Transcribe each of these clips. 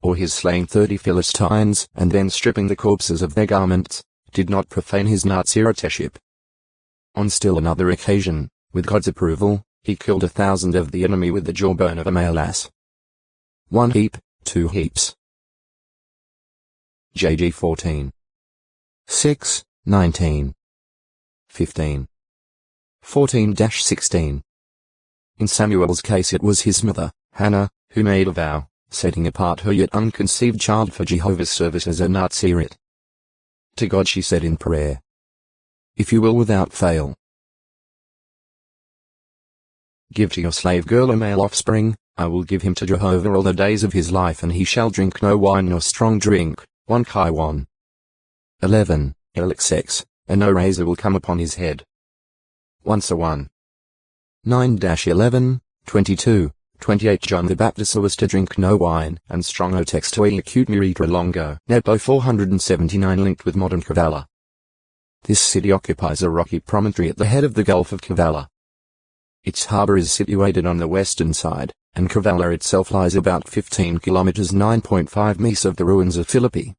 or his slaying 30 Philistines and then stripping the corpses of their garments, did not profane his Naziroteship. On still another occasion, with God's approval, he killed 1,000 of the enemy with the jawbone of a male ass. 1 heap, 2 heaps. JG 14. 6, 19. 15. 14-16. In Samuel's case it was his mother, Hannah, who made a vow, setting apart her yet unconceived child for Jehovah's service as a Nazirit. To God she said in prayer, "If you will without fail give to your slave girl a male offspring, I will give him to Jehovah all the days of his life, and he shall drink no wine nor strong drink." 1 Chiwan 11, LXX, and no razor will come upon his head. 1 Sawan 9-11, 22, 28. John the Baptist was to drink no wine, and strong o textoi acute miritra longo. Nepo 479 linked with modern Kavala. This city occupies a rocky promontory at the head of the Gulf of Kavala. Its harbour is situated on the western side, and Kavala itself lies about 15 kilometers 9.5 miles of the ruins of Philippi.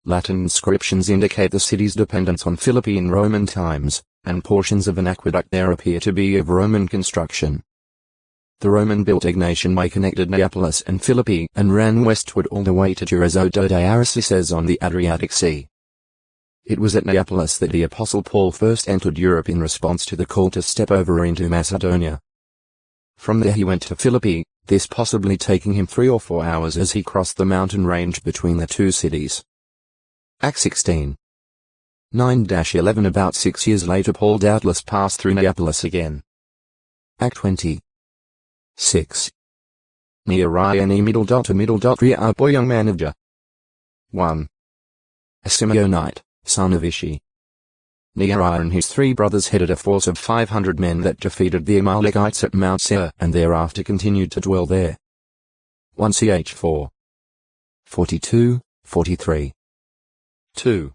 Latin inscriptions indicate the city's dependence on Philippi in Roman times, and portions of an aqueduct there appear to be of Roman construction. The Roman-built Ignatian Way connected Neapolis and Philippi and ran westward all the way to Durazzo de Aracises on the Adriatic Sea. It was at Neapolis that the Apostle Paul first entered Europe in response to the call to step over into Macedonia. From there he went to Philippi, this possibly taking him 3 or 4 hours as he crossed the mountain range between the two cities. Acts 16. 9-11. About 6 years later Paul doubtless passed through Neapolis again. Act 20. 6. Neariani Ria boy young manager. 1. A Simeonite, son of Ishi. Neariah and his 3 brothers headed a force of 500 men that defeated the Amalekites at Mount Seir and thereafter continued to dwell there. 1 Ch 4. 42, 43. 2.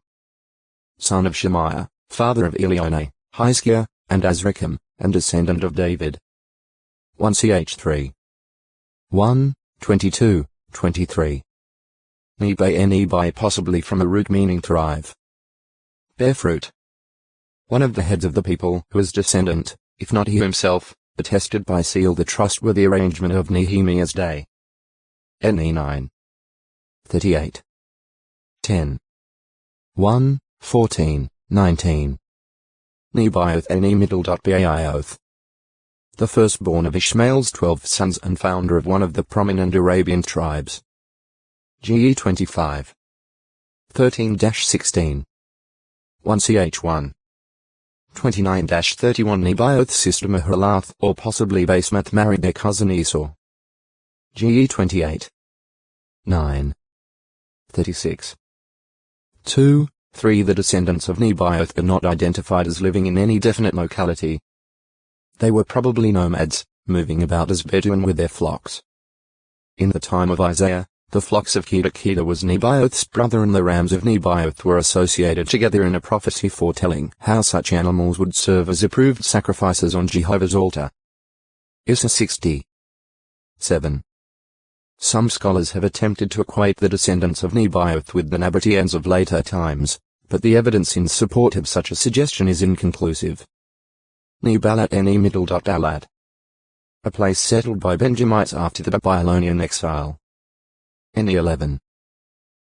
Son of Shemaiah, father of Elione, Hizkiah, and Azrikam, and descendant of David. 1 Ch 3. 1, 22, 23. Nebai possibly from a root meaning thrive. Bear fruit. One of the heads of the people who is descendant, if not he himself, attested by seal the trustworthy arrangement of Nehemiah's day. Ne 9. 38. 10. 1, 14, 19. Nebaioth ne middle.baioth. The firstborn of Ishmael's 12 sons and founder of one of the prominent Arabian tribes. GE 25. 13-16. 1 Ch 1. 29-31. Nebaioth's sister Mahalath, or possibly Basemath, married their cousin Esau. GE 28. 9. 36. 2, 3. The descendants of Nebaioth are not identified as living in any definite locality. They were probably nomads, moving about as Bedouin with their flocks. In the time of Isaiah, the flocks of Kedah was Nebaioth's brother, and the rams of Nebaioth were associated together in a prophecy foretelling how such animals would serve as approved sacrifices on Jehovah's altar. Issa 60. 7. Some scholars have attempted to equate the descendants of Nebaioth with the Nabateans of later times, but the evidence in support of such a suggestion is inconclusive. Nebalat ne middle.alat. A place settled by Benjamites after the Babylonian exile. Ne 11.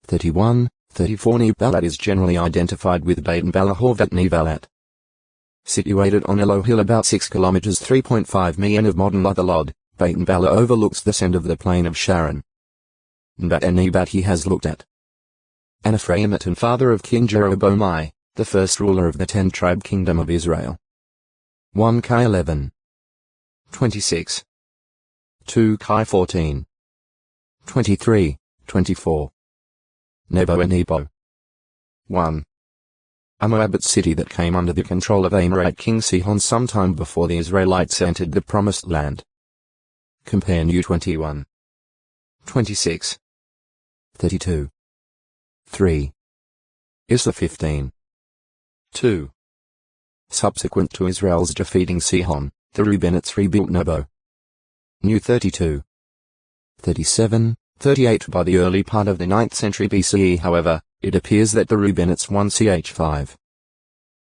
31, 34. Nebalat is generally identified with Beit Balahorvat Nebalat. Situated on a low hill about 6 kilometers 3.5 million of modern Lutherlod, Beit Bala overlooks the send of the plain of Sharon. Nebat he has looked at. An Ephraimite and father of King Jeroboam, the first ruler of the 10-tribe kingdom of Israel. 1 Chi 11. 26. 2 Chi 14. 23, 24. Nebo and Nebo. 1. A Moabite city that came under the control of Amorite king Sihon sometime before the Israelites entered the Promised Land. Compare New 21. 26. 32. 3. Issa 15. 2. Subsequent to Israel's defeating Sihon, the Reubenites rebuilt Nebo. New 32. 37, 38 by the early part of the 9th century BCE. However, it appears that the Rubenites 1 ch. 5.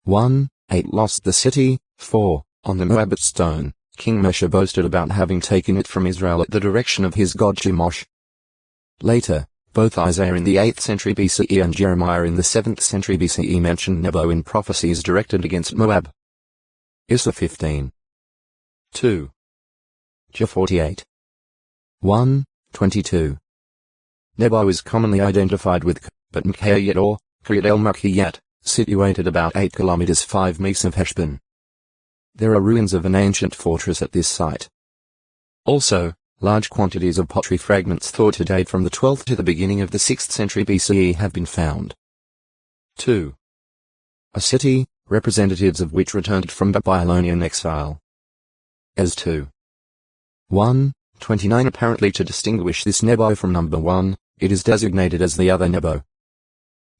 1, 8 lost the city. 4. On the Moabite stone, King Mesha boasted about having taken it from Israel at the direction of his god Chemosh. Later, both Isaiah in the 8th century BCE and Jeremiah in the 7th century BCE mention Nebo in prophecies directed against Moab. Issa 15. 2. Jah 48. 1, 22. Nebo is commonly identified with but Mkayet or Kiryat el-Makiyat, situated about 8 km 5 miles of Heshbon. There are ruins of an ancient fortress at this site. Also, large quantities of pottery fragments thought to date from the 12th to the beginning of the 6th century BCE have been found. 2. A city, representatives of which returned from Babylonian exile. As 2. 1, 29. Apparently to distinguish this Nebo from number 1, it is designated as the other Nebo.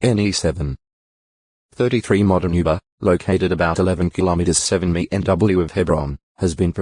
NE 7. 33. Modern Uba, located about 11 km 7 mi NW of Hebron, has been preserved.